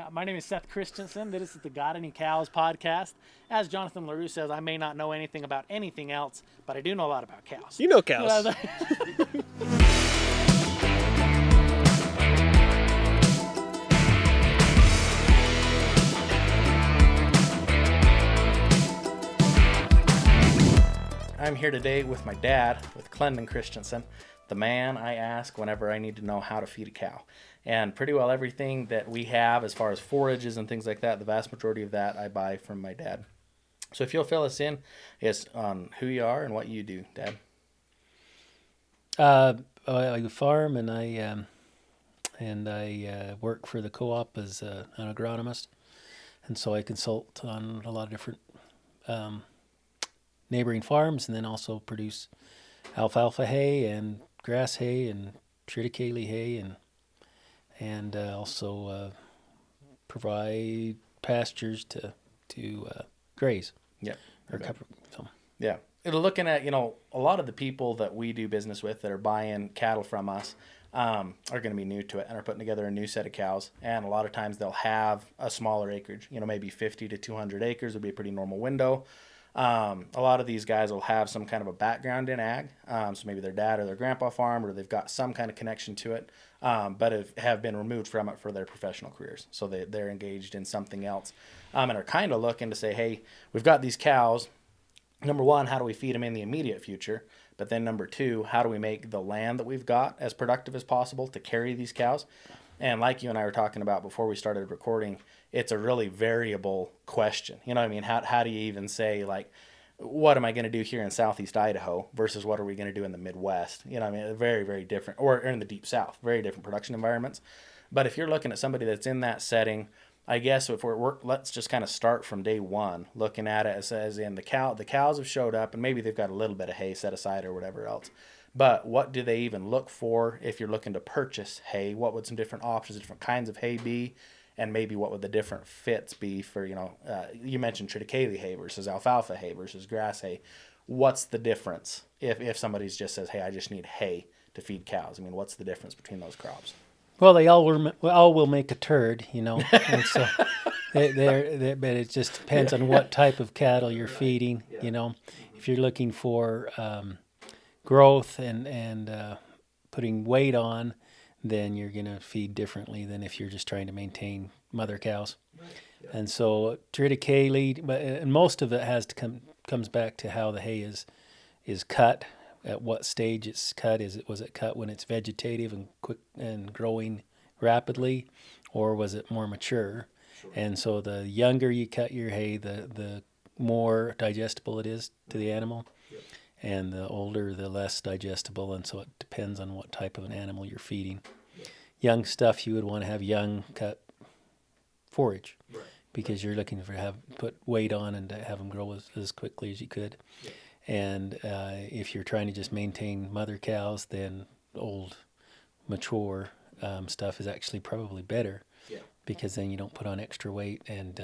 My name is Seth Christensen. This is the Got Any Cows podcast. As Jonathan LaRue says, I may not know anything about anything else, but I do know a lot about cows. You know cows. I'm here today with my dad, with Clendon Christensen, the man I ask whenever I need to know how to feed a cow. And pretty well everything that we have as far as forages and things like that, the vast majority of that I buy from my dad. So if you'll fill us in, yes, on who you are and what you do, Dad. I farm and I work for the co-op as an agronomist, and so I consult on a lot of different neighboring farms, and then also produce alfalfa hay and grass hay and triticale hay, and also provide pastures to graze. Yeah. Or cover. So. Yeah. Looking at, a lot of the people that we do business with that are buying cattle from us are going to be new to it and are putting together a new set of cows. And a lot of times they'll have a smaller acreage, maybe 50 to 200 acres would be a pretty normal window. A lot of these guys will have some kind of a background in ag. So maybe their dad or their grandpa farmed, or they've got some kind of connection to it, but have been removed from it for their professional careers. So they're engaged in something else, and are kind of looking to say, hey, we've got these cows. Number one, how do we feed them in the immediate future? But then number two, how do we make the land that we've got as productive as possible to carry these cows? And like you and I were talking about before we started recording, it's a really variable question. You know what I mean? How do you even say, like, what am I going to do here in Southeast Idaho versus what are we going to do in the Midwest? You know what I mean? Very, very different. Or in the Deep South, very different production environments. But if you're looking at somebody that's in that setting, I guess if let's just kind of start from day one, looking at it as in the cows have showed up, and maybe they've got a little bit of hay set aside or whatever else. But what do they even look for if you're looking to purchase hay? What would some different options, different kinds of hay be? And maybe what would the different fits be for, you mentioned triticale hay versus alfalfa hay versus grass hay. What's the difference if somebody just says, hey, I just need hay to feed cows? I mean, what's the difference between those crops? Well, they all will make a turd, and so but it just depends on what type of cattle you're feeding. If you're looking for growth and putting weight on, then you're going to feed differently than if you're just trying to maintain mother cows. Right. Yeah. And so triticale, and most of it comes back to how the hay is cut. At what stage it's cut? Was it cut when it's vegetative and quick and growing rapidly, or was it more mature? Sure. And so the younger you cut your hay, the more digestible it is to the animal. Yep. And the older, the less digestible, and so it depends on what type of an animal you're feeding. Yep. Young stuff, you would want to have young cut forage, right, because you're looking to put weight on and to have them grow as quickly as you could. Yep. And if you're trying to just maintain mother cows, then old, mature stuff is actually probably better, because then you don't put on extra weight, and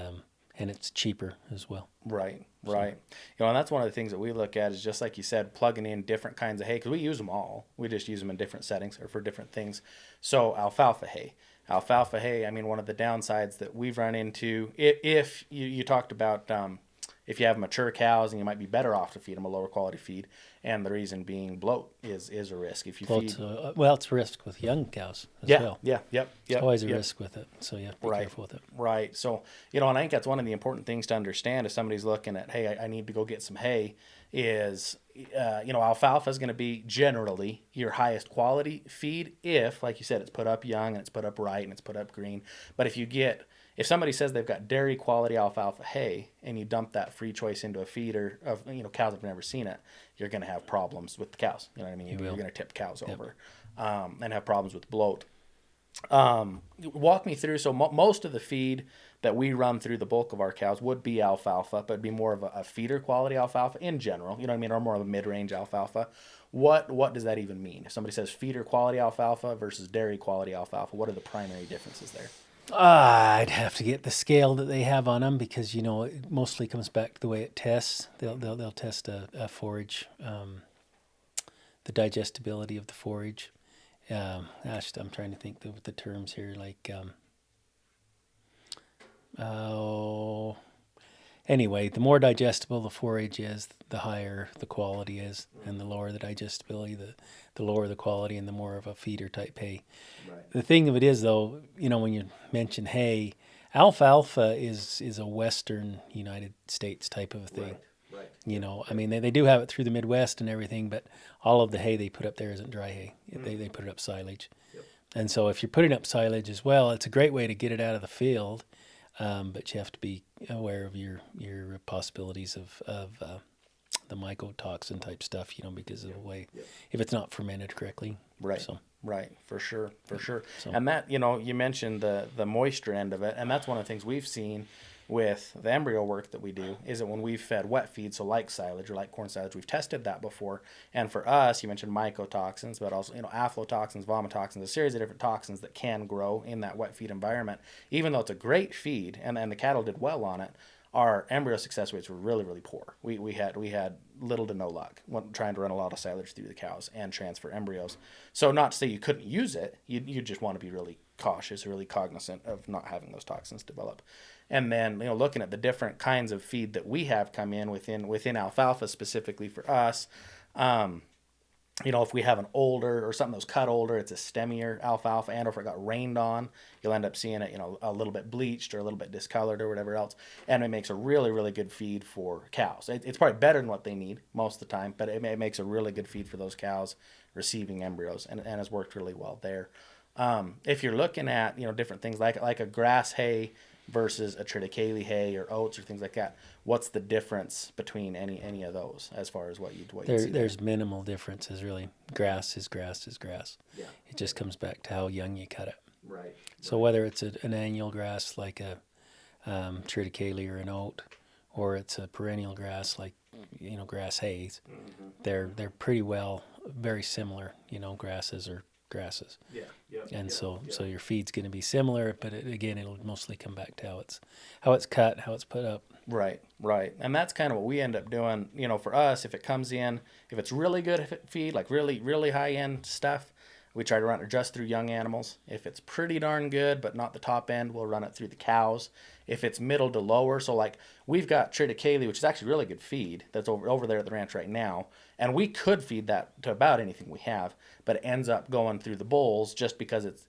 it's cheaper as well. Right. And that's one of the things that we look at is, just like you said, plugging in different kinds of hay, because we use them all. We just use them in different settings or for different things. So alfalfa hay, I mean, one of the downsides that we've run into, if you talked about if you have mature cows, and you might be better off to feed them a lower quality feed, and the reason being bloat is a risk. If you feed, it's a risk with young cows as well. It's always a risk with it, so you have to be careful with it. Right. So and I think that's one of the important things to understand if somebody's looking at, hey, I need to go get some hay, is alfalfa is going to be generally your highest quality feed if, like you said, it's put up young and it's put up right and it's put up green. But if somebody says they've got dairy quality alfalfa hay and you dump that free choice into a feeder of cows that have never seen it, you're going to have problems with the cows. You know what I mean? You're going to tip cows over and have problems with bloat. Walk me through. So most of the feed that we run through the bulk of our cows would be alfalfa, but it'd be more of a feeder quality alfalfa in general. You know what I mean? Or more of a mid-range alfalfa. What does that even mean? If somebody says feeder quality alfalfa versus dairy quality alfalfa, what are the primary differences there? I'd have to get the scale that they have on them, because it mostly comes back to the way it tests. They'll test a forage, the digestibility of the forage. I'm trying to think of the terms here, like Oh, anyway, the more digestible the forage is, the higher the quality is, and the lower the digestibility, the lower the quality, and the more of a feeder type hay. Right. The thing of it is, though, when you mention hay, alfalfa is a Western United States type of a thing. Right. I mean, they do have it through the Midwest and everything, but all of the hay they put up there isn't dry hay. They put it up silage. Yep. And so if you're putting up silage as well, it's a great way to get it out of the field, but you have to be aware of your possibilities of the mycotoxin type stuff, because of the way, if it's not fermented correctly. Right. So. Right, for sure. So. And that, you mentioned the moisture end of it, and that's one of the things we've seen with the embryo work that we do, is that when we've fed wet feed, so like silage or like corn silage, we've tested that before. And for us, you mentioned mycotoxins, but also, aflatoxins, vomitoxins, a series of different toxins that can grow in that wet feed environment. Even though it's a great feed and the cattle did well on it, our embryo success rates were really, really poor. We had little to no luck when trying to run a lot of silage through the cows and transfer embryos. So not to say you couldn't use it, you just want to be really cautious, really cognizant of not having those toxins develop. And then, looking at the different kinds of feed that we have come in within alfalfa specifically for us, if we have an older or something that was cut older, it's a stemmier alfalfa, and if it got rained on, you'll end up seeing it, a little bit bleached or a little bit discolored or whatever else. And it makes a really, really good feed for cows. It's probably better than what they need most of the time, but it makes a really good feed for those cows receiving embryos, and has worked really well there. If you're looking at, different things like a grass hay versus a triticale hay or oats or things like that, what's the difference between any of those as far as what you see? There's minimal differences, really. Grass is grass is grass. Yeah. It just comes back to how young you cut it. Right. So whether it's an annual grass like a triticale or an oat, or it's a perennial grass like grass hays, they're pretty well very similar. Grasses are grasses. Yeah. And so your feed's going to be similar, but it'll mostly come back to how it's cut, how it's put up. Right. And that's kind of what we end up doing, for us. If it comes in, if it's really good feed, like really, really high end stuff, we try to run it just through young animals. If it's pretty darn good, but not the top end, we'll run it through the cows. If it's middle to lower, so like we've got triticale, which is actually really good feed that's over there at the ranch right now, and we could feed that to about anything we have, but it ends up going through the bulls just because of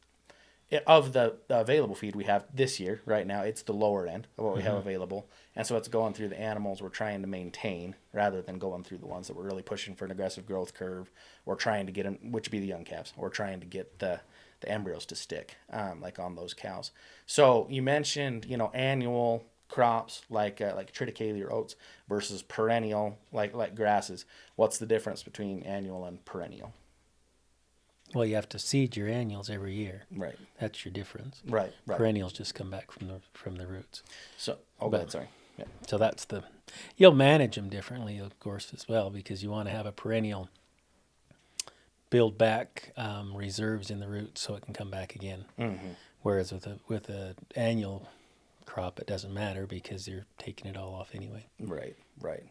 the available feed we have this year right now, it's the lower end of what we have available, and so it's going through the animals we're trying to maintain rather than going through the ones that we're really pushing for an aggressive growth curve or trying to get them, which would be the young calves, or trying to get the embryos to stick, like on those cows. So you mentioned annual crops like triticale or oats versus perennial like grasses. What's the difference between annual and perennial? Well, you have to seed your annuals every year. Right. That's your difference. Right. Perennials just come back from the roots. So, sorry. Yeah. So you'll manage them differently, of course, as well, because you want to have a perennial build back reserves in the roots so it can come back again. Mm-hmm. Whereas with a annual crop, it doesn't matter because you're taking it all off anyway. Right.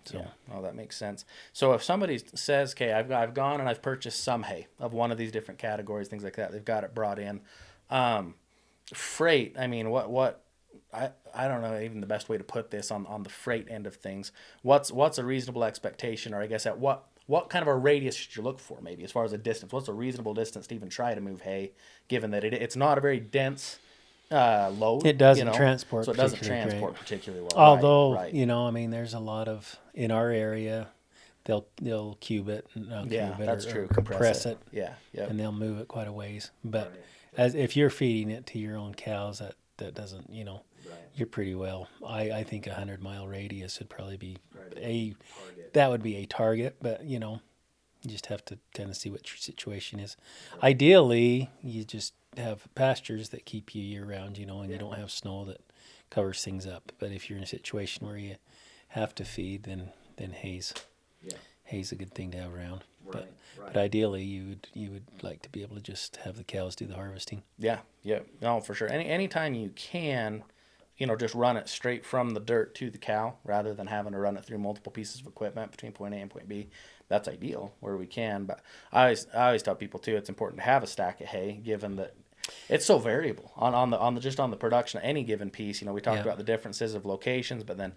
So. Yeah. Oh, that makes sense. So if somebody says, "Okay, I've gone and I've purchased some hay of one of these different categories, things like that. They've got it brought in." Freight. I mean, what? I don't know even the best way to put this on the freight end of things. What's a reasonable expectation, or I guess at what kind of a radius should you look for, maybe as far as a distance? What's a reasonable distance to even try to move hay, given that it's not a very dense load. It doesn't transport. So it doesn't transport particularly well. Although, right. I mean, there's a lot of, in our area, they'll cube it. That's true. Or compress it. Yeah. And they'll move it quite a ways. But as if you're feeding it to your own cows, that doesn't, you're pretty well. I think 100-mile radius would probably be that would be a target, but you just have to kind of see what your situation is. Right. Ideally, you just have pastures that keep you year round, and you don't have snow that covers things up. But if you're in a situation where you have to feed, then hay's a good thing to have around. Right. But ideally, you would like to be able to just have the cows do the harvesting. Yeah. No, for sure. Anytime you can, just run it straight from the dirt to the cow rather than having to run it through multiple pieces of equipment between point A and point B. That's ideal where we can. But I always tell people too, it's important to have a stack of hay, given that It's so variable on the just on the production of any given piece. We talked Yeah. about the differences of locations, but then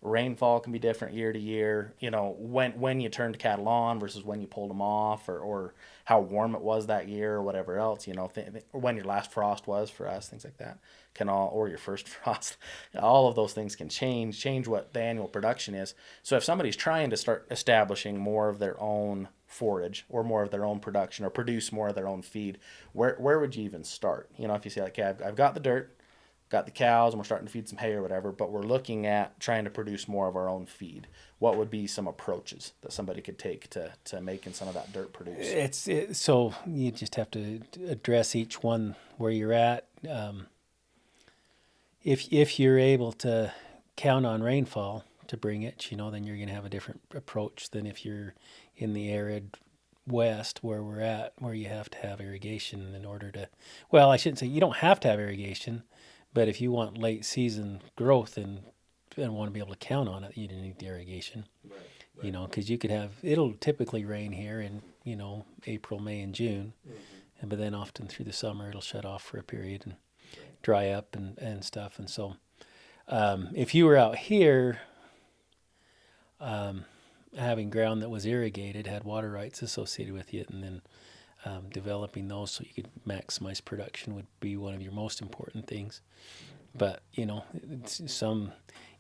rainfall can be different year to year. When you turned cattle on versus when you pulled them off, or how warm it was that year, or whatever else. Or when your last frost was for us, things like that can all, or your first frost. All of those things can change what the annual production is. So if somebody's trying to start establishing more of their own forage or more of their own production or produce more of their own feed, where would you even start? If you say like, okay, I've got the dirt, got the cows, and we're starting to feed some hay or whatever, but we're looking at trying to produce more of our own feed. What would be some approaches that somebody could take to making some of that dirt produce? So you just have to address each one where you're at. If you're able to count on rainfall to bring it, then you're going to have a different approach than if you're in the arid west where we're at, where you have to have irrigation in order to. Well, I shouldn't say you don't have to have irrigation, but if you want late season growth and want to be able to count on it, you need the irrigation. Right. Because you could have, it'll typically rain here in April, May, and June, but then often through the summer it'll shut off for a period and dry up and stuff. And so if you were out here having ground that was irrigated, had water rights associated with it, and then developing those so you could maximize production would be one of your most important things. But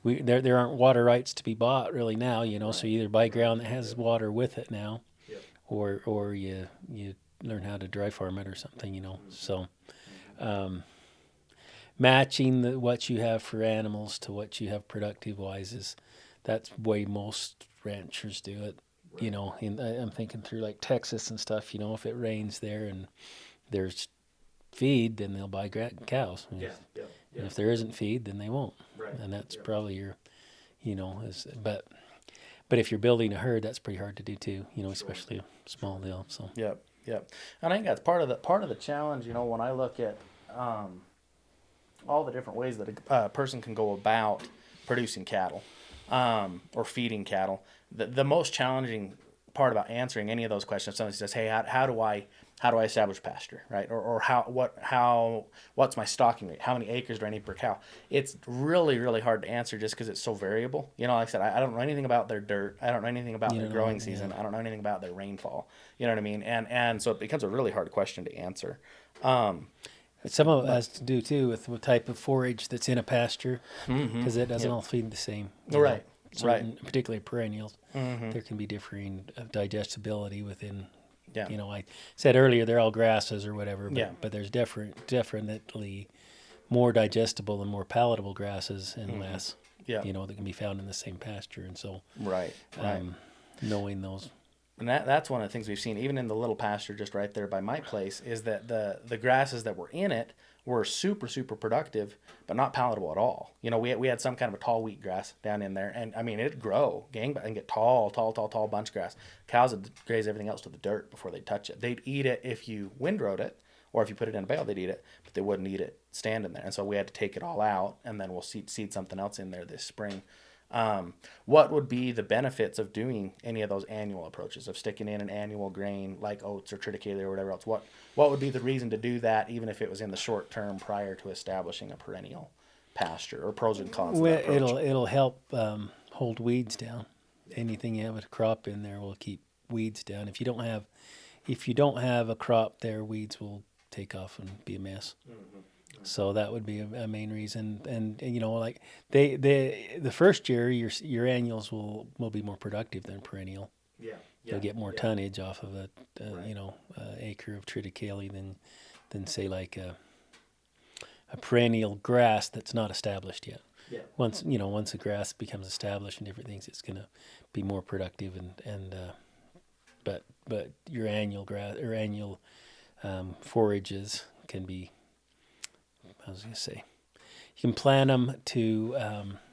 there aren't water rights to be bought really now. So you either buy ground that has water with it now, or you learn how to dry farm it or something. So matching what you have for animals to what you have productive wise that's the way most ranchers do it. I'm thinking through like Texas and stuff. If it rains there and there's feed, then they'll buy cows. And if there isn't feed, then they won't. And that's probably your, but if you're building a herd, that's pretty hard to do too. Especially a small deal. So. Yep. And I think that's part of the challenge. When I look at all the different ways that a person can go about producing cattle or feeding cattle, the most challenging part about answering any of those questions, if somebody says, "Hey, how do I establish pasture, right? Or what's my stocking rate? How many acres do I need per cow?" It's really, really hard to answer just because it's so variable. Like I said, I don't know anything about their dirt. I don't know anything about their growing season. I don't know anything about their rainfall. You know what I mean? And so it becomes a really hard question to answer. Some of it has to do too with the type of forage that's in a pasture, because it doesn't all feed the same. Right. Particularly perennials, there can be differing digestibility within. Yeah. I said earlier they're all grasses or whatever, but, but there's definitely more digestible and more palatable grasses and less. Yeah. That can be found in the same pasture, and so right. Knowing those. And that's one of the things we've seen, even in the little pasture just right there by my place, is that the grasses that were in it were super, super productive, but not palatable at all. We had some kind of a tall wheat grass down in there, and I mean, it'd grow and get tall bunch grass. Cows would graze everything else to the dirt before they'd touch it. They'd eat it if you windrowed it, or if you put it in a bale, they'd eat it, but they wouldn't eat it standing there. And so we had to take it all out, and then we'll seed something else in there this spring. What would be the benefits of doing any of those annual approaches, of sticking in an annual grain like oats or triticale or whatever else? What would be the reason to do that, even if it was in the short term prior to establishing a perennial pasture, or pros and cons? Well, it'll help hold weeds down. Anything you have a crop in there will keep weeds down. If you don't have a crop there, weeds will take off and be a mess. So that would be a main reason, and like the first year, your annuals will be more productive than perennial. You'll get more tonnage off of a acre of triticale than say like a perennial grass that's not established yet. Once the grass becomes established and different things, it's going to be more productive but your annual grass or annual forages can be. I was going to say, you can plant them to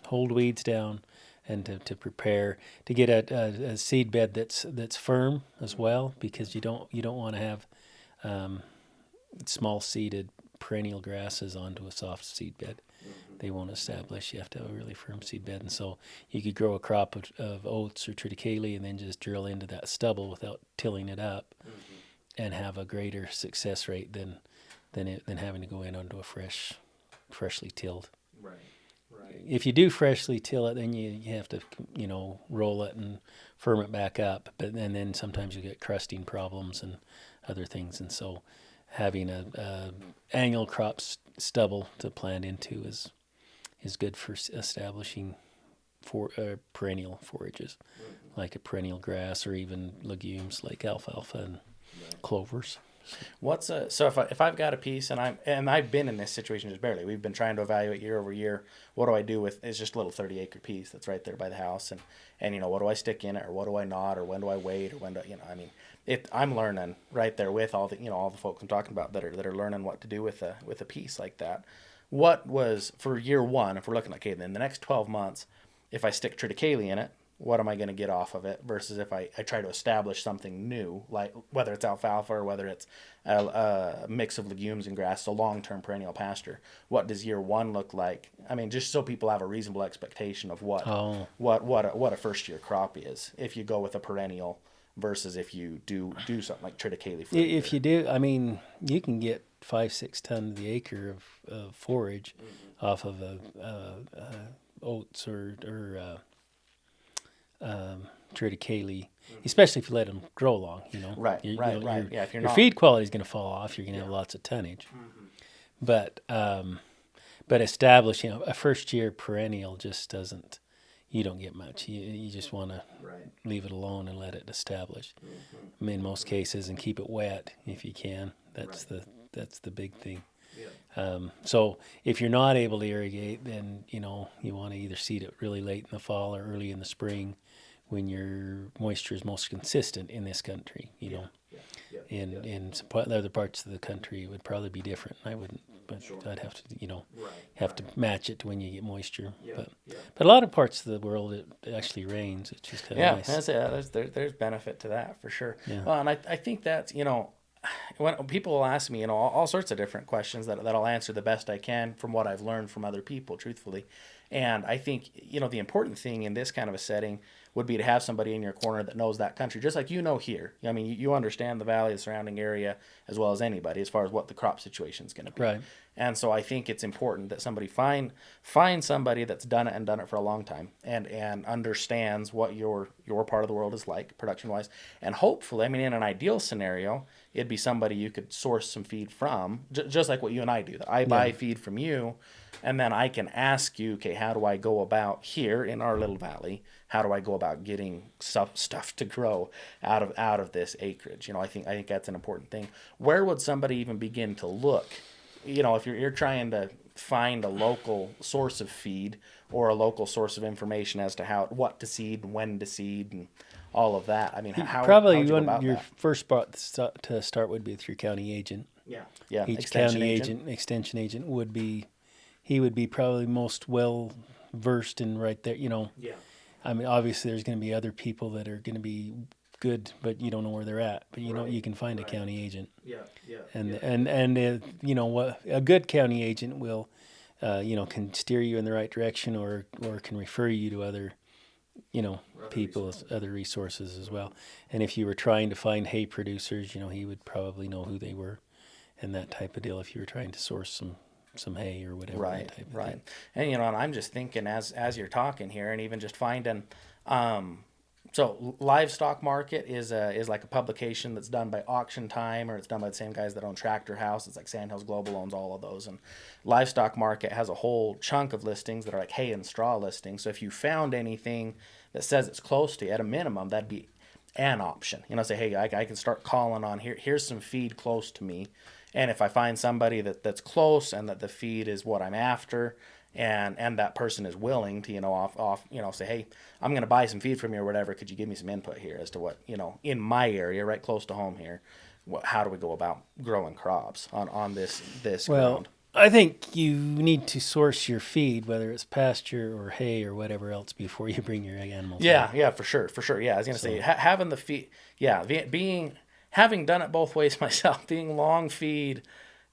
hold weeds down and to prepare to get a seed bed that's firm as well, because you don't want to have small seeded perennial grasses onto a soft seed bed. They won't establish. You have to have a really firm seed bed, and so you could grow a crop of oats or triticale and then just drill into that stubble without tilling it up, and have a greater success rate than than having to go in onto a freshly tilled. Right. Right. If you do freshly till it, then you have to, roll it and firm it back up. But then sometimes you get crusting problems and other things. And so having a annual crop stubble to plant into is good for establishing perennial forages, like a perennial grass or even legumes like alfalfa and clovers. So if I've got a piece and I've been in this situation just barely. We've been trying to evaluate year over year. What do I do with it's just a little 30-acre piece that's right there by the house, and what do I stick in it, or what do I not, or when do I wait, or when do I'm learning right there with all the folks I'm talking about that are learning what to do with a piece like that. What was for year one, if we're looking at okay, then the next 12 months, if I stick triticale in it, what am I going to get off of it versus if I try to establish something new, like whether it's alfalfa or whether it's a mix of legumes and grass, a long-term perennial pasture. What does year one look like? I mean, just so people have a reasonable expectation of what a first-year crop is if you go with a perennial versus if you do something like triticale. If you do, I mean, you can get 5-6 tons the acre of forage off of oats or triticale, especially if you let them grow long. Right. Yeah, if your feed quality is going to fall off, you're going to have lots of tonnage. But establishing a first year perennial just doesn't. You don't get much. You just want to leave it alone and let it establish. I mean, in most cases, and keep it wet if you can. That's the big thing. So if you're not able to irrigate, then you want to either seed it really late in the fall or early in the spring, when your moisture is most consistent in this country. In some other parts of the country, it would probably be different. I wouldn't, but I'd have to have to match it to when you get moisture. But a lot of parts of the world it actually rains. It's just kind of nice. There's benefit to that for sure. Yeah. Well, and I think that's when people will ask me, all sorts of different questions that I'll answer the best I can from what I've learned from other people, truthfully. And I think, the important thing in this kind of a setting would be to have somebody in your corner that knows that country, just like here. I mean, you understand the valley, the surrounding area, as well as anybody, as far as what the crop situation is going to be. Right. And so I think it's important that somebody find somebody that's done it for a long time and understands what your part of the world is like, production-wise. And hopefully, in an ideal scenario, it'd be somebody you could source some feed from, just like what you and I do. That I buy feed from you, and then I can ask you, okay, how do I go about here in our little valley? How do I go about getting stuff to grow out of this acreage? I think that's an important thing. Where would somebody even begin to look? If you're trying to find a local source of feed or a local source of information as to what to seed and when to seed and all of that. How probably would you go about your that? first spot to start would be with your county agent. Yeah. Each county extension agent would be probably most well versed in right there. Obviously there's going to be other people that are going to be good, but you don't know where they're at. But you can find a county agent. What a good county agent will, can steer you in the right direction or can refer you to other, people, other resources as well. And if you were trying to find hay producers, he would probably know who they were, and that type of deal. If you were trying to source some hay or whatever, that type of thing. And and I'm just thinking as you're talking here, and even just finding, so Livestock Market is like a publication that's done by Auction Time, or it's done by the same guys that own Tractor House. It's like Sandhills Global owns all of those, and Livestock Market has a whole chunk of listings that are like hay and straw listings. So if you found anything that says it's close to you, at a minimum, that'd be an option. Say, hey, I can start calling on here's some feed close to me. And if I find somebody that's close and that the feed is what I'm after, and that person is willing to, say, hey, I'm going to buy some feed from you or whatever, could you give me some input here as to what, in my area, right close to home here, how do we go about growing crops on this ground? I think you need to source your feed, whether it's pasture or hay or whatever else, before you bring your animals. Yeah, for sure. Yeah, I was going to say, having the feed, having done it both ways myself, being long feed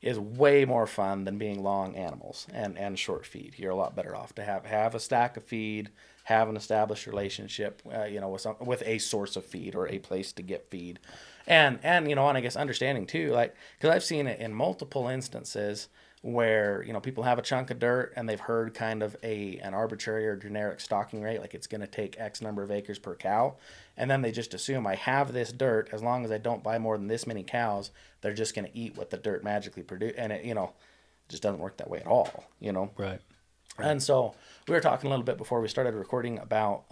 is way more fun than being long animals and short feed. You're a lot better off to have a stack of feed, have an established relationship, with a source of feed or a place to get feed, and I guess understanding too, like, because I've seen it in multiple instances where people have a chunk of dirt and they've heard kind of an arbitrary or generic stocking rate, like it's going to take X number of acres per cow, and then they just assume I have this dirt, as long as I don't buy more than this many cows, they're just going to eat what the dirt magically produce, and it just doesn't work that way at all. Right. And so we were talking a little bit before we started recording about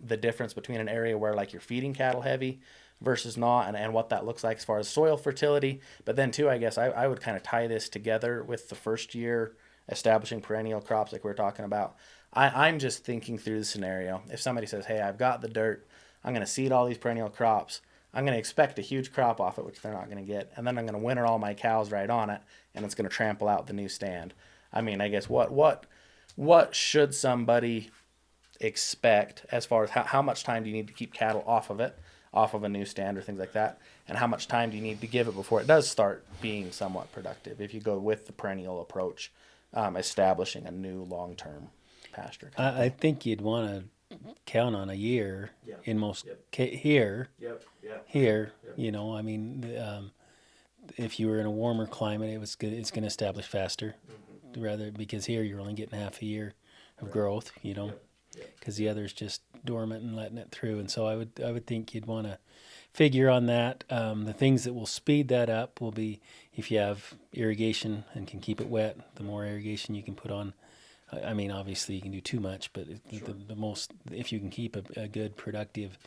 the difference between an area where like you're feeding cattle heavy versus not, and what that looks like as far as soil fertility. But then too, I guess I would kind of tie this together with the first year establishing perennial crops like we're talking about. I'm just thinking through the scenario. If somebody says, hey, I've got the dirt, I'm going to seed all these perennial crops, I'm going to expect a huge crop off it, which they're not going to get, and then I'm going to winter all my cows right on it, and it's going to trample out the new stand. I mean, I guess what should somebody expect as far as how much time do you need to keep cattle off of a new stand or things like that, and how much time do you need to give it before it does start being somewhat productive if you go with the perennial approach, establishing a new long-term pasture? I think you'd want to count on a year in most here. I mean, if you were in a warmer climate, it's going to establish faster, rather, because here you're only getting half a year of growth, because the other's just dormant and letting it through. And so I would think you'd want to figure on that. The things that will speed that up will be if you have irrigation and can keep it wet. The more irrigation you can put on, I mean, obviously you can do too much, but the most, if you can keep a good productive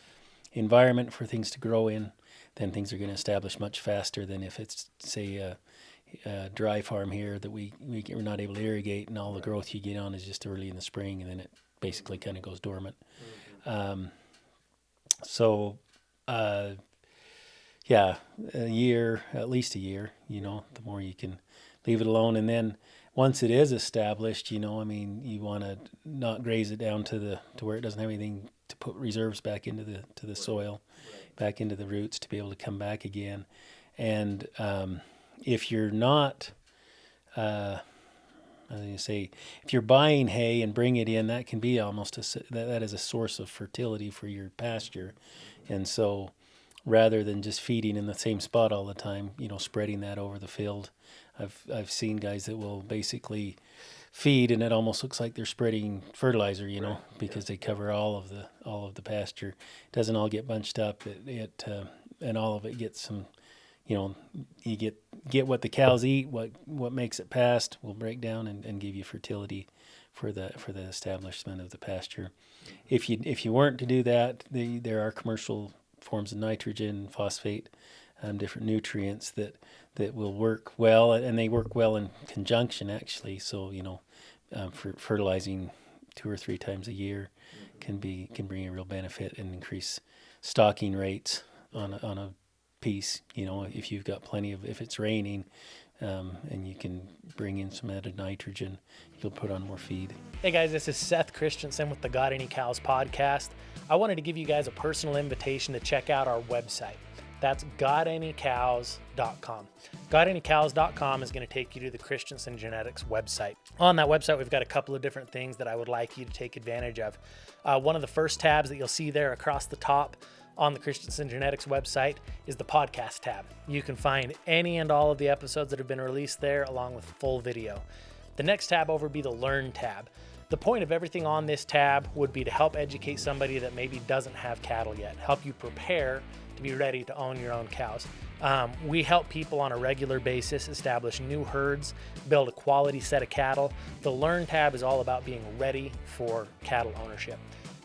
environment for things to grow in, then things are going to establish much faster than if it's, say, a dry farm here that we're not able to irrigate, and all the growth you get on is just early in the spring, and then it basically kind of goes dormant. A year, at least a year, the more you can leave it alone. And then once it is established, you want to not graze it down to where it doesn't have anything to put reserves back into the soil, back into the roots to be able to come back again. And if you're not, if you're buying hay and bring it in, that can be almost that is a source of fertility for your pasture. And so rather than just feeding in the same spot all the time, spreading that over the field. I've seen guys that will basically feed, and it almost looks like they're spreading fertilizer, because they cover all of the pasture. It doesn't all get bunched up. And all of it gets some, you get what the cows eat. What makes it past will break down and give you fertility for the establishment of the pasture. If you weren't to do that, there are commercial forms of nitrogen, phosphate, different nutrients that will work well, and they work well in conjunction actually. So for fertilizing 2 or 3 times a year can bring a real benefit and increase stocking rates on a piece. If you've got if it's raining, and you can bring in some added nitrogen, you'll put on more feed. Hey guys, this is Seth Christensen with the Got Any Cows podcast. I wanted to give you guys a personal invitation to check out our website. That's gotanycows.com. Gotanycows.com is going to take you to the Christensen Genetics website. On that website, we've got a couple of different things that I would like you to take advantage of. One of the first tabs that you'll see there across the top on the Christensen Genetics website is the podcast tab. You can find any and all of the episodes that have been released there, along with full video. The next tab over would be the Learn tab. The point of everything on this tab would be to help educate somebody that maybe doesn't have cattle yet, help you prepare to be ready to own your own cows. We help people on a regular basis establish new herds, build a quality set of cattle. The Learn tab is all about being ready for cattle ownership.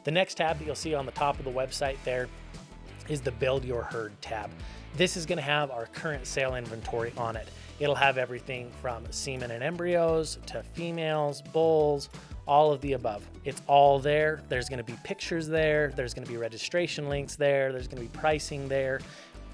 The next tab that you'll see on the top of the website there is the Build Your Herd tab. This is going to have our current sale inventory on it. It'll have everything from semen and embryos to females, bulls, all of the above. It's all there. There's going to be pictures there. There's going to be registration links there. There's going to be pricing there.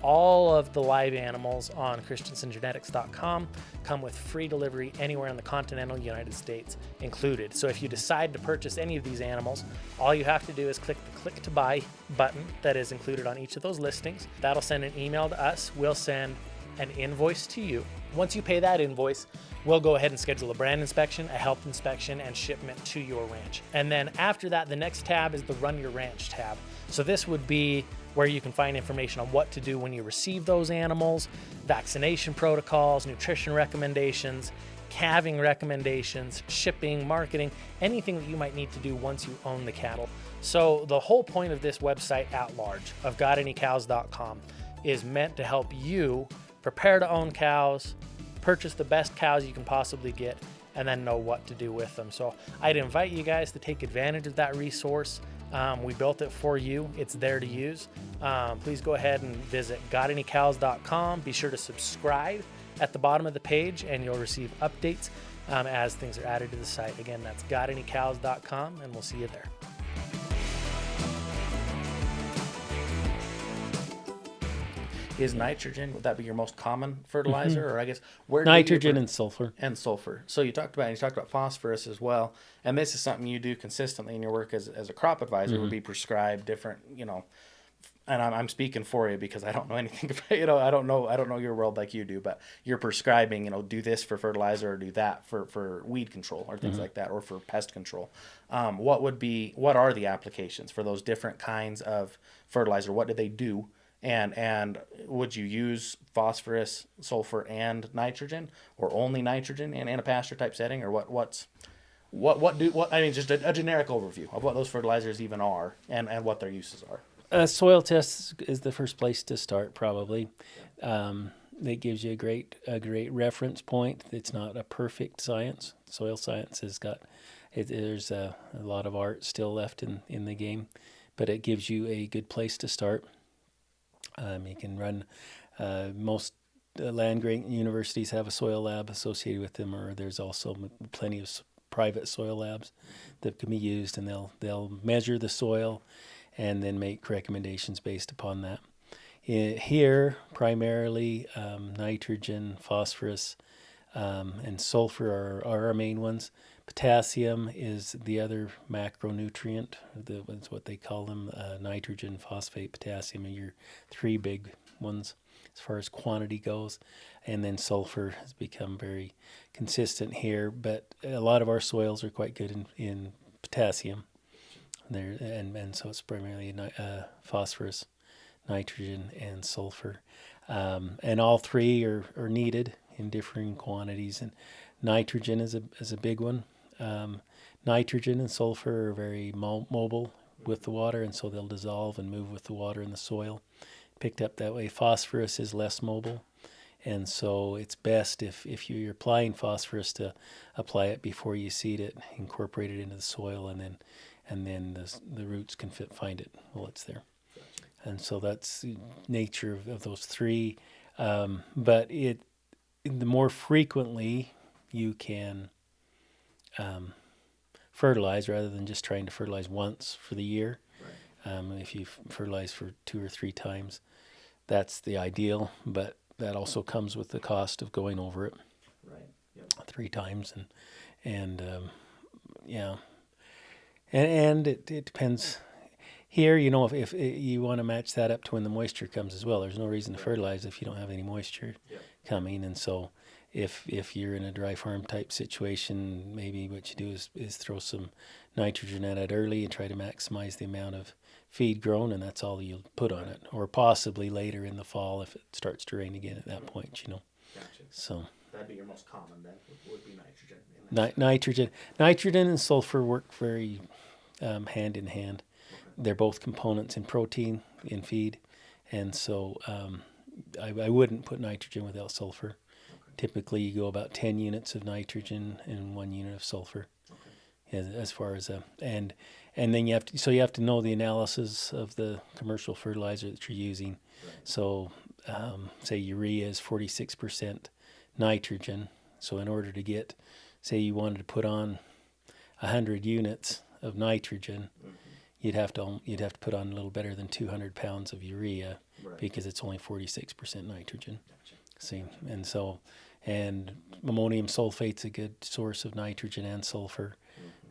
All of the live animals on christensengenetics.com come with free delivery anywhere in the continental United States included. So if you decide to purchase any of these animals, all you have to do is click the Click to Buy button that is included on each of those listings. That'll send an email to us. We'll send an invoice to you. Once you pay that invoice, we'll go ahead and schedule a brand inspection, a health inspection, and shipment to your ranch. And then after that, the next tab is the Run Your Ranch tab. So this would be where you can find information on what to do when you receive those animals, vaccination protocols, nutrition recommendations, calving recommendations, shipping, marketing, anything that you might need to do once you own the cattle. So the whole point of this website at large of gotanycows.com is meant to help you prepare to own cows, purchase the best cows you can possibly get, and then know what to do with them. So I'd invite you guys to take advantage of that resource. We built it for you. It's there to use. Please go ahead and visit gotanycows.com. Be sure to subscribe at the bottom of the page, and you'll receive updates as things are added to the site. Again, that's gotanycows.com, and we'll see you there. Is nitrogen, would that be your most common fertilizer? Or I guess where Nitrogen and sulfur. And sulfur. So you talked about phosphorus as well. And this is something you do consistently in your work as a crop advisor, would be prescribed different, and I'm speaking for you because I don't know anything about, I don't know your world like you do, but you're prescribing, do this for fertilizer or do that for weed control or things like that, or for pest control. What are the applications for those different kinds of fertilizer? What do they do? And would you use phosphorus, sulfur, and nitrogen, or only nitrogen in a pasture type setting, or just a generic overview of what those fertilizers even are and what their uses are. Soil tests is the first place to start, probably. It gives you a great reference point. It's not a perfect science. Soil science has there's a lot of art still left in the game, but it gives you a good place to start. You can run, most land-grant universities have a soil lab associated with them, or there's also plenty of private soil labs that can be used, and they'll measure the soil and then make recommendations based upon that. Here, primarily nitrogen, phosphorus, and sulfur are our main ones. Potassium is the other macronutrient. That's what they call them. Nitrogen, phosphate, potassium are your three big ones as far as quantity goes. And then sulfur has become very consistent here. But a lot of our soils are quite good in potassium. And so it's primarily phosphorus, nitrogen, and sulfur. And all three are needed in differing quantities. And nitrogen is a big one. Nitrogen and sulfur are very mobile with the water, and so they'll dissolve and move with the water in the soil. Picked up that way. Phosphorus is less mobile, and so it's best if you're applying phosphorus to apply it before you seed it, incorporate it into the soil, and then the roots can find it while it's there. And so that's the nature of those three. But the more frequently you can fertilize rather than just trying to fertilize once for the year. Right. If you fertilize for 2 or 3 times, that's the ideal, but that also comes with the cost of going over it. Right. Yep. 3 times, and it depends. Here, if you want to match that up to when the moisture comes as well. There's no reason to fertilize if you don't have any moisture coming, and so if you're in a dry farm type situation, maybe what you do is throw some nitrogen at it early and try to maximize the amount of feed grown, and that's all you'll put on it, or possibly later in the fall if it starts to rain again at that point. Gotcha. So that'd be your most common then, would be nitrogen. Nitrogen and sulfur work very hand in hand. They're both components in protein in feed, and so I wouldn't put nitrogen without sulfur. Okay. Typically, you go about 10 units of nitrogen and 1 unit of sulfur, as far as and then you have to know the analysis of the commercial fertilizer that you're using. Right. So, say urea is 46% nitrogen. So, in order to get, say, you wanted to put on 100 units of nitrogen. Mm-hmm. You'd have to put on a little better than 200 pounds of urea, right, because it's only 46% nitrogen. Gotcha. See, and ammonium sulfate's a good source of nitrogen and sulfur,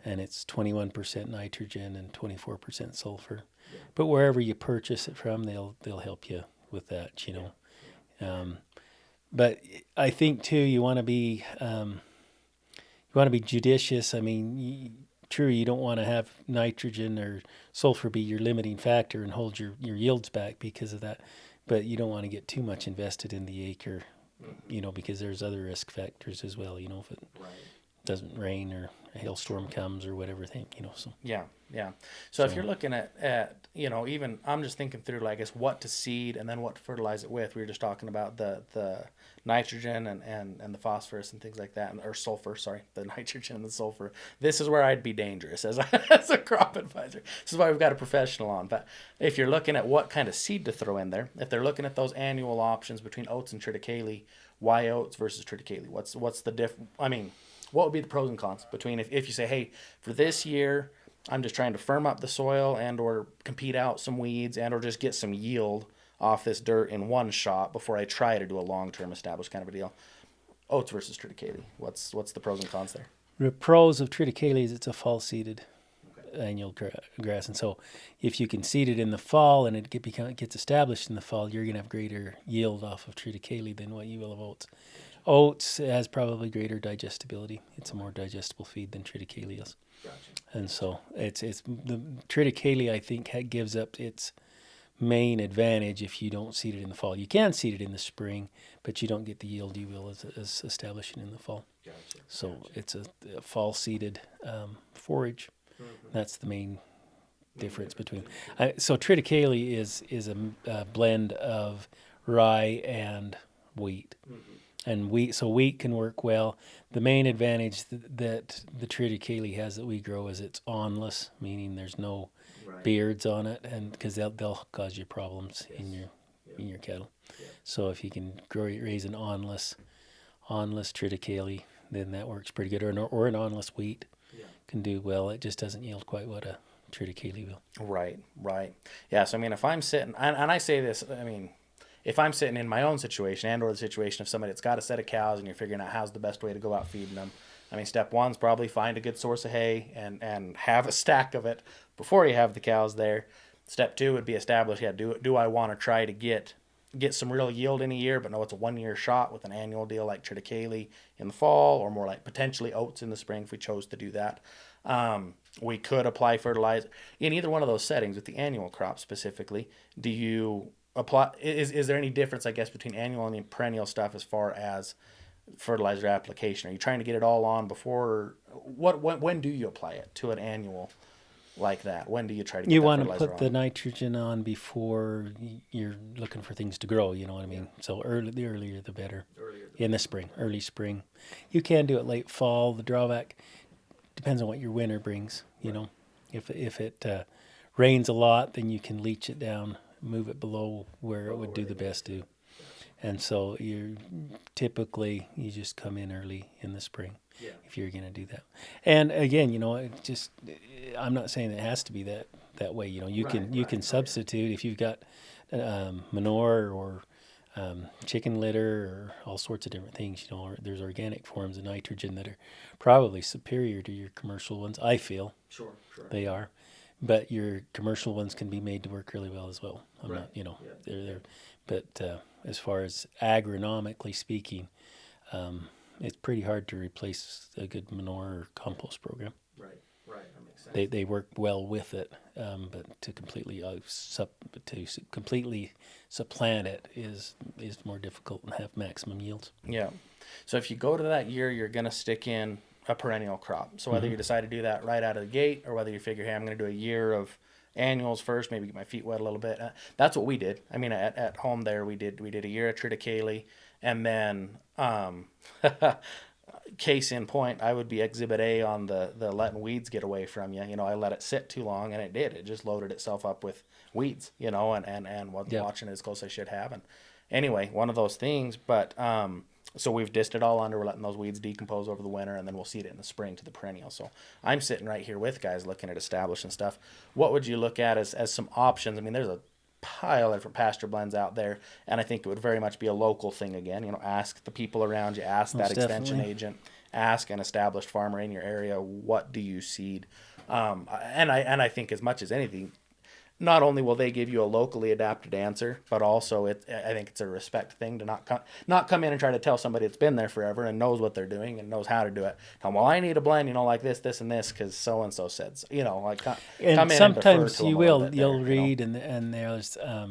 and it's 21% nitrogen and 24% sulfur. Yeah. But wherever you purchase it from, they'll help you with that. but I think too you want to be judicious. I mean, true, you don't want to have nitrogen or sulfur be your limiting factor and hold your yields back because of that. But you don't want to get too much invested in the acre, because there's other risk factors as well. If it doesn't rain or a hailstorm comes or whatever thing, So Yeah. So if you're looking at even I'm just thinking through, like, I guess what to seed and then what to fertilize it with. We were just talking about the nitrogen and the phosphorus and things like that, or sulfur. Sorry, the nitrogen and the sulfur. This is where I'd be dangerous as a crop advisor. This is why we've got a professional on. But if you're looking at what kind of seed to throw in there, if they're looking at those annual options between oats and triticale, why oats versus triticale? What's the what would be the pros and cons between if you say, hey, for this year, I'm just trying to firm up the soil and or compete out some weeds and or just get some yield off this dirt in one shot before I try to do a long-term established kind of a deal. Oats versus triticale. What's the pros and cons there? the pros of triticale is it's a fall seeded annual grass, and so if you can seed it in the fall and it gets established in the fall, you're going to have greater yield off of triticale than what you will of oats. Oats has probably greater digestibility. It's a more digestible feed than triticale is. Gotcha. And so it's the triticale, I think, gives up its main advantage if you don't seed it in the fall. You can seed it in the spring, but you don't get the yield you will as establishing in the fall. Gotcha. So it's a fall seeded forage. That's the main difference between. So triticale is a blend of rye and wheat. And wheat can work well. The main advantage that the triticale has that we grow is it's awnless, meaning there's no beards on it, and because they'll cause you problems in your cattle. So if you can raise an awnless triticale, then that works pretty good. Or an awnless wheat can do well. It just doesn't yield quite what a triticale will. Right. Yeah. So if I'm sitting, and I say this, if I'm sitting in my own situation and or the situation of somebody that's got a set of cows and you're figuring out how's the best way to go out feeding them, step one's probably find a good source of hay and have a stack of it before you have the cows there. Step two would be establish, do I want to try to get some real yield in a year, but no, it's a 1 year shot with an annual deal like triticale in the fall, or more like potentially oats in the spring if we chose to do that. We could apply fertilizer in either one of those settings with the annual crop specifically. Do you apply? Is there any difference, I guess, between annual and perennial stuff as far as fertilizer application? Are you trying to get it all on before? When do you apply it to an annual like that? When do you try to get you that want to fertilizer put on? the nitrogen on before you're looking for things to grow? You know what I mean? So the earlier the better. In the spring, early spring. You can do it late fall. The drawback depends on what your winter brings. If it rains a lot, then you can leach it down, move it below where it would do the best do. And so you just come in early in the spring if you're going to do that. And again, I'm not saying it has to be that way. You can substitute if you've got manure or chicken litter or all sorts of different things. There's organic forms of nitrogen that are probably superior to your commercial ones. I feel sure they are, but your commercial ones can be made to work really well as well. They're but as far as agronomically speaking, it's pretty hard to replace a good manure or compost program. Right. That makes sense. They work well with it, but to completely supplant it is more difficult and have maximum yields. Yeah. So if you go to that year, you're going to stick in a perennial crop. So whether you decide to do that right out of the gate, or whether you figure, hey, I'm going to do a year of annuals first, maybe get my feet wet a little bit. That's what we did. At home there, we did a year of triticale, and then case in point, I would be exhibit A on the letting weeds get away from you. I let it sit too long, and it did. It just loaded itself up with weeds, and wasn't watching it as close as I should have. And anyway, one of those things. But so we've dissed it all under. We're letting those weeds decompose over the winter, and then we'll seed it in the spring to the perennial. So I'm sitting right here with guys looking at establishing stuff. What would you look at as some options? There's a pile of different pasture blends out there, and I think it would very much be a local thing again. Ask the people around you, ask that extension agent, ask an established farmer in your area, what do you seed? And I think as much as anything, not only will they give you a locally adapted answer, but also I think it's a respect thing to not come in and try to tell somebody that's been there forever and knows what they're doing and knows how to do it. Well, I need a blend, like this, and this, because so and so said so. Like come in And and sometimes defer to you them a little will bit you'll there, read and there's a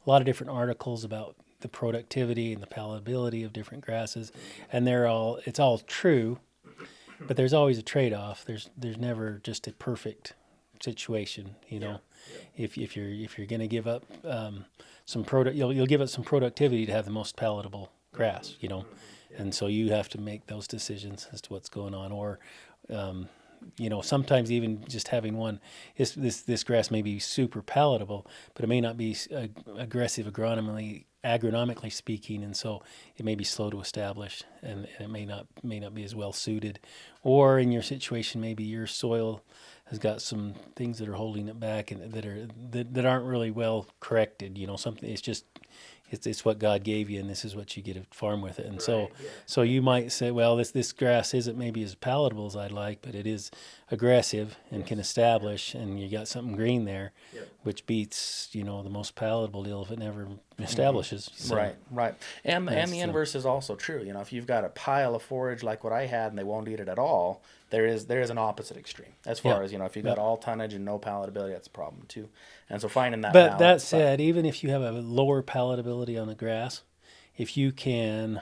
lot of different articles about the productivity and the palatability of different grasses, and it's all true, but there's always a trade-off. There's never just a perfect situation, If you're going to give up some you'll give up some productivity to have the most palatable grass, and so you have to make those decisions as to what's going on. Or sometimes even just having one, this grass may be super palatable, but it may not be aggressive agronomically speaking, and so it may be slow to establish, and it may not be as well suited. Or in your situation, maybe your soil has got some things that are holding it back and that aren't really well corrected. Something it's what God gave you, and this is what you get to farm with it. And so you might say, well, this grass isn't maybe as palatable as I'd like, but it is aggressive and can establish, and you got something green there, which beats the most palatable deal if it never establishes. So Right. And the inverse is also true. If you've got a pile of forage like what I had and they won't eat it at all, there is an opposite extreme as far as if you've got all tonnage and no palatability, that's a problem too. And so finding that But balance, that said, even if you have a lower palatability on the grass, if you can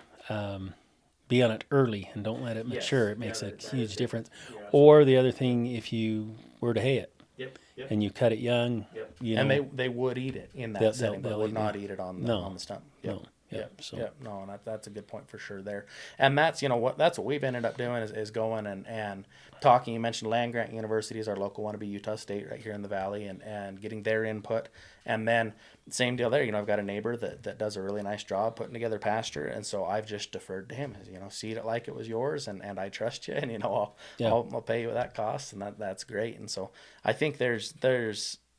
be on it early and don't let it mature, it makes a huge difference. Or the other thing, if you were to hay it and you cut it young, and they would eat it in that setting, but would not eat it on the stump. No, and that's a good point for sure there. And that's that's what we've ended up doing is going and talking. You mentioned land grant universities, our local one would be Utah State right here in the valley, and getting their input. And then same deal there. I've got a neighbor that does a really nice job putting together pasture, and so I've just deferred to him. Seed it like it was yours, and I trust you, and I'll pay you what that costs, and that's great. And so I think there's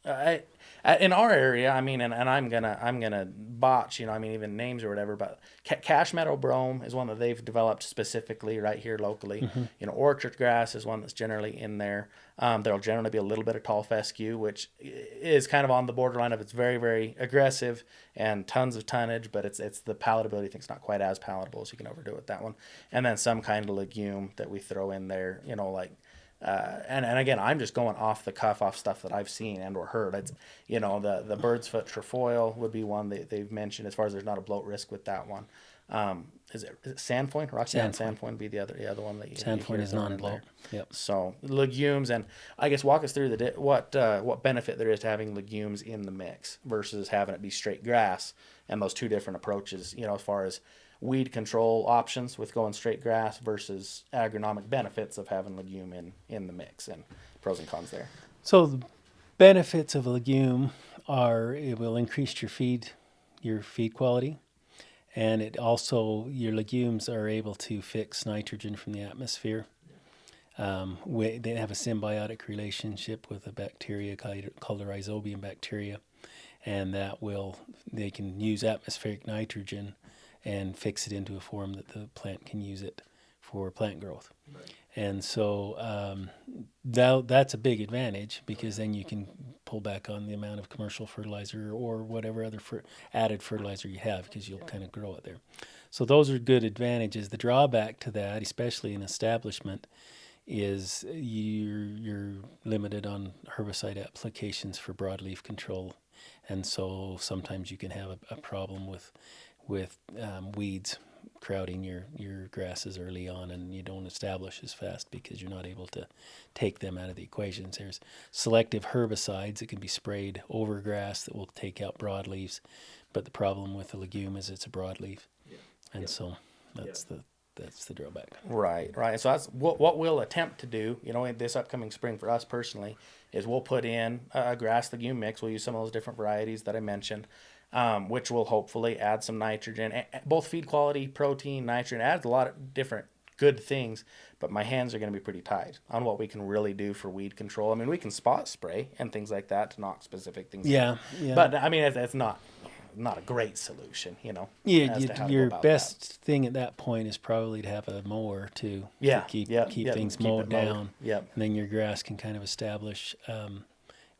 in our area, and I'm gonna botch, even names or whatever, but Cash Meadow Brome is one that they've developed specifically right here locally. Mm-hmm. Orchard grass is one that's generally in there. There'll generally be a little bit of tall fescue, which is kind of on the borderline of it's very, very aggressive and tons of tonnage, but it's the palatability thing's not quite as palatable, so you can overdo it with that one. And then some kind of legume that we throw in there, and again, I'm just going off the cuff, off stuff that I've seen and or heard. It's the bird's foot trefoil would be one that they've mentioned as far as there's not a bloat risk with that one. Is it sandfoin? Rocky sandfoin would be the other one that you sandfoin is non-bloat. Yep. So legumes, and I guess walk us through what benefit there is to having legumes in the mix versus having it be straight grass, and those two different approaches. As far as weed control options with going straight grass versus agronomic benefits of having legume in the mix, and pros and cons there. So the benefits of a legume are it will increase your feed quality, and your legumes are able to fix nitrogen from the atmosphere. They have a symbiotic relationship with a bacteria called the rhizobium bacteria, and they can use atmospheric nitrogen and fix it into a form that the plant can use it for plant growth. Right. And so that's a big advantage, because then you can pull back on the amount of commercial fertilizer or whatever other added fertilizer you have, because you'll kind of grow it there. So those are good advantages. The drawback to that, especially in establishment, is you're limited on herbicide applications for broadleaf control. And so sometimes you can have a problem with weeds crowding your grasses early on, and you don't establish as fast because you're not able to take them out of the equations. There's selective herbicides that can be sprayed over grass that will take out broadleaves, but the problem with the legume is it's a broadleaf, and so that's the drawback. Right. So that's what we'll attempt to do, in this upcoming spring for us personally, is we'll put in a grass legume mix. We'll use some of those different varieties that I mentioned, which will hopefully add some nitrogen, both feed quality, protein, nitrogen, adds a lot of different good things, but my hands are going to be pretty tied on what we can really do for weed control. We can spot spray and things like that to knock specific things out. But it's not a great solution, Your best thing at that point is probably to have a mower to keep things mowed down. Yep. And then your grass can kind of establish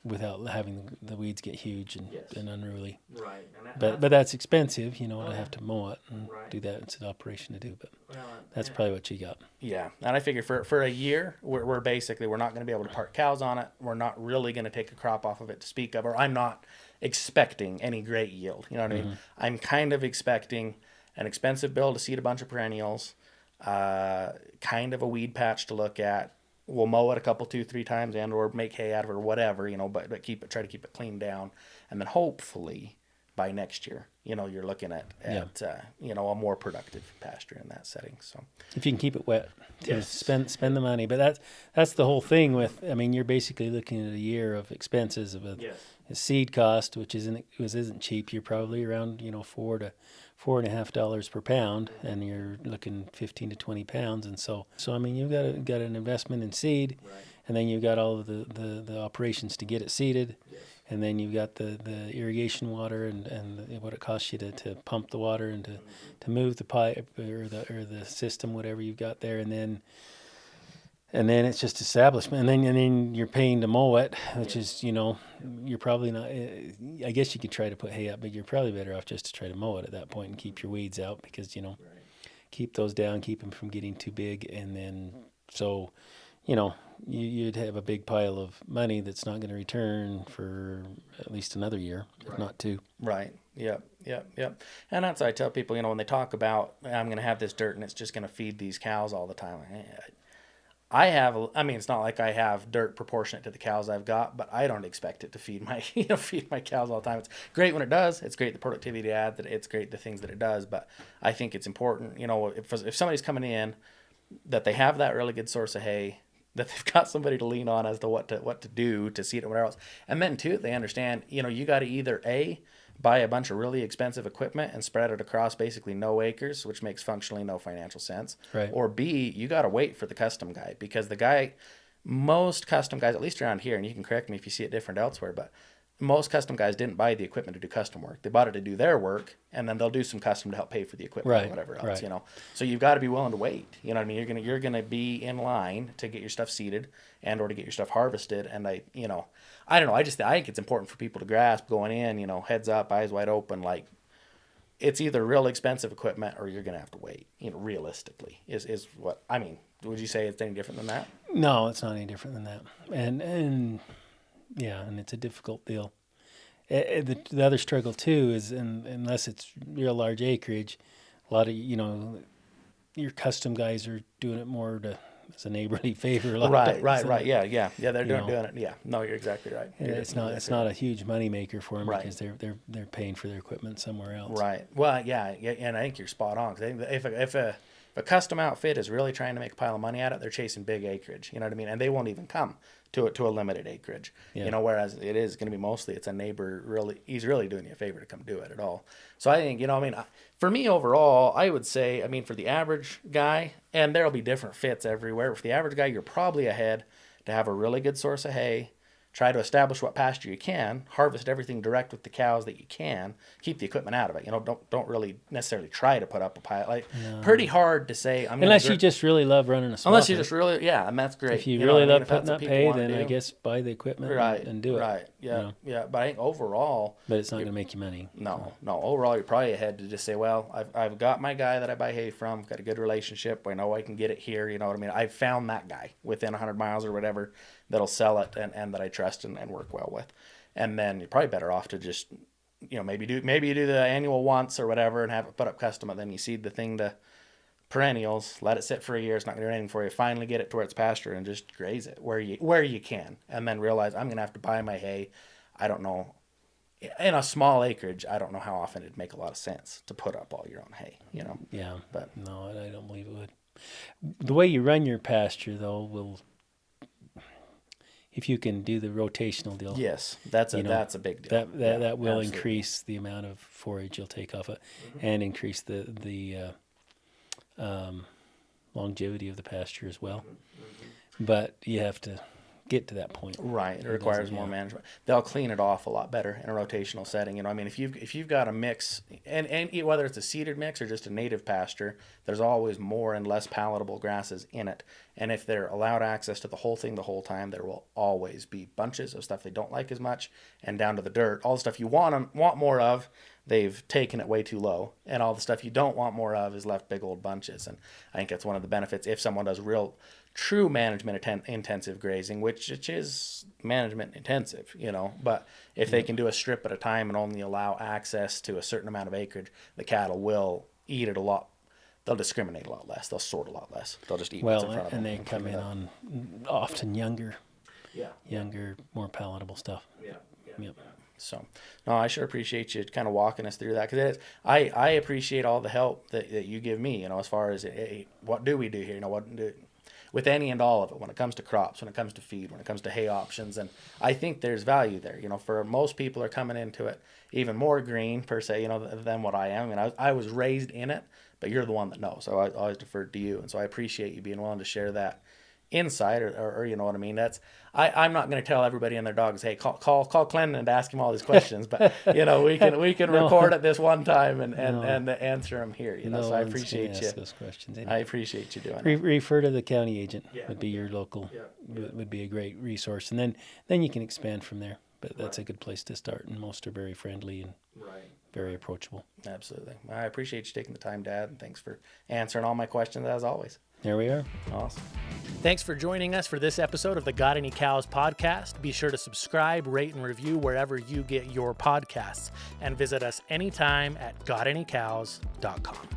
without having the weeds get huge and unruly. Right. But that's expensive, you know, to have to mow it and Right. do that. It's an operation to do, but Well, that's probably what you got. yeah, and I figure for a year, we're basically we're not going to be able to park cows on it. We're not really going to take a crop off of it to speak of, or I'm not expecting any great yield. You know what I mean? I'm kind of expecting an expensive bill to seed a bunch of perennials, kind of a weed patch to look at. We'll mow it a couple, 2-3 times, and or make hay out of it or whatever, you know. But try to keep it cleaned down, and then hopefully by next year, you know, you're looking at you know, a more productive pasture in that setting. So If you can keep it wet, Yes. spend the money. But that's the whole thing with. I mean, you're basically looking at a year of expenses of a seed cost, which isn't cheap. You're probably around, you know, $4 to $4.50 per pound, and you're looking 15 to 20 pounds. And so I mean, you've got an investment in seed, Right. and then you've got all of the operations to get it seeded. Yes. And then you've got the irrigation water and what it costs you to pump the water and to move the pipe or the system, whatever you've got there, and then it's just establishment, and then you're paying to mow it, which is, you know, you're probably not. I guess you could try to put hay up, but you're probably better off just to try to mow it at that point and keep your weeds out, because, you know, keep those down, keep them from getting too big, and then so, you know, you'd have a big pile of money that's not going to return for at least another year, if not two. Right. Yep. And that's what I tell people, you know, when they talk about, I'm going to have this dirt and it's just going to feed these cows all the time. I mean, it's not like I have dirt proportionate to the cows I've got, but I don't expect it to feed my, feed my cows all the time. It's great when it does. It's great the productivity add, that it's great the things that it does. But I think it's important, you know, if somebody's coming in, that they have that really good source of hay, that they've got somebody to lean on as to what to do to seed it or whatever else. And then too, they understand, you know, you got to either buy a bunch of really expensive equipment and spread it across basically no acres, which makes functionally no financial sense. Right. Or B, you got to wait for the custom guy, because most custom guys, at least around here, and you can correct me if you see it different elsewhere, but most custom guys didn't buy the equipment to do custom work. They bought it to do their work, and then they'll do some custom to help pay for the equipment or whatever else, you know. So you've got to be willing to wait. You know what I mean? You're gonna be in line to get your stuff seeded and or to get your stuff harvested. And I don't know. I think it's important for people to grasp going in, you know, heads up, eyes wide open, like it's either real expensive equipment or you're gonna have to wait. You know, realistically, is what I mean. Would you say it's any different than that? No, it's not any different than that. And yeah, and it's a difficult deal. The other struggle too is, unless it's real large acreage, a lot of, you know, your custom guys are doing it more as a neighborly favor. Right. Yeah. They're doing it. Yeah. No, you're exactly right. It's not a huge money maker for them, because they're paying for their equipment somewhere else. Right. Well, yeah, and I think you're spot on. 'Cause I think that if a custom outfit is really trying to make a pile of money at it, they're chasing big acreage. You know what I mean? And they won't even come to a limited acreage. Yeah. You know, whereas it is going to be mostly it's a neighbor. Really, he's really doing you a favor to come do it at all. So I think, you know, I mean, for me overall, I would say, I mean, for the average guy, and there'll be different fits everywhere. For the average guy, you're probably ahead to have a really good source of hay. Try to establish what pasture you can, harvest everything direct with the cows that you can, keep the equipment out of it. You know, don't really necessarily try to put up a pile. Like, pretty hard to say. Unless you just really love running a swamp. Unless you just really, yeah, and that's great. If you really love putting up hay, then I I guess buy the equipment and do it. Right, yeah, you know? yeah. But I think overall, But it's not going to make you money. no. Overall, you're probably ahead to just say, well, I've got my guy that I buy hay from, got a good relationship. I know I can get it here. You know what I mean? I've found that guy within 100 miles or whatever that'll sell it and that I trust and work well with. And then you're probably better off to just, you know, maybe you do the annual once or whatever and have it put up custom, and then you seed the thing to perennials, let it sit for a year. It's not going to do anything for you. Finally get it to where it's pasture and just graze it where you can. And then realize I'm going to have to buy my hay. I don't know. In a small acreage, I don't know how often it'd make a lot of sense to put up all your own hay, you know? Yeah. But no, I don't believe it would. The way you run your pasture, though, will, if you can do the rotational deal. Yes, that's a big deal. That will increase the amount of forage you'll take off it, and increase the longevity of the pasture as well. But you have to get to that point. Right. It requires more management. They'll clean it off a lot better in a rotational setting. You know, I mean, if you've got a mix, and whether it's a seeded mix or just a native pasture, there's always more and less palatable grasses in it. And if they're allowed access to the whole thing the whole time, there will always be bunches of stuff they don't like as much, and down to the dirt. All the stuff you want more of, they've taken it way too low, and all the stuff you don't want more of is left big old bunches. And I think that's one of the benefits if someone does true management intensive grazing, which is management intensive, you know, but if they can do a strip at a time and only allow access to a certain amount of acreage, the cattle will eat it a lot. They'll discriminate a lot less. They'll sort a lot less. They'll just eat what's in front of them. And they come in on often younger, more palatable stuff. Yeah. So, no, I sure appreciate you kind of walking us through that, because I appreciate all the help that you give me, you know, as far as hey, what do we do here, you know, with any and all of it, when it comes to crops, when it comes to feed, when it comes to hay options. And I think there's value there, you know, for most people are coming into it even more green per se, you know, than what I am. I mean, I was raised in it, but you're the one that knows, so I always deferred to you. And so I appreciate you being willing to share that insight, or you know what I mean. I'm not going to tell everybody and their dogs, hey, call Clendon and ask him all these questions, but you know, we can record it this one time and answer them here, you know. So I appreciate you. Those questions. I appreciate you doing it. Refer to the county agent. Would be your local. Would be a great resource, and then you can expand from there. But that's a good place to start, and most are very friendly and very approachable. Absolutely. I appreciate you taking the time, Dad, and thanks for answering all my questions as always. There we are. Awesome. Thanks for joining us for this episode of the Got Any Cows podcast. Be sure to subscribe, rate, and review wherever you get your podcasts, and visit us anytime at gotanycows.com.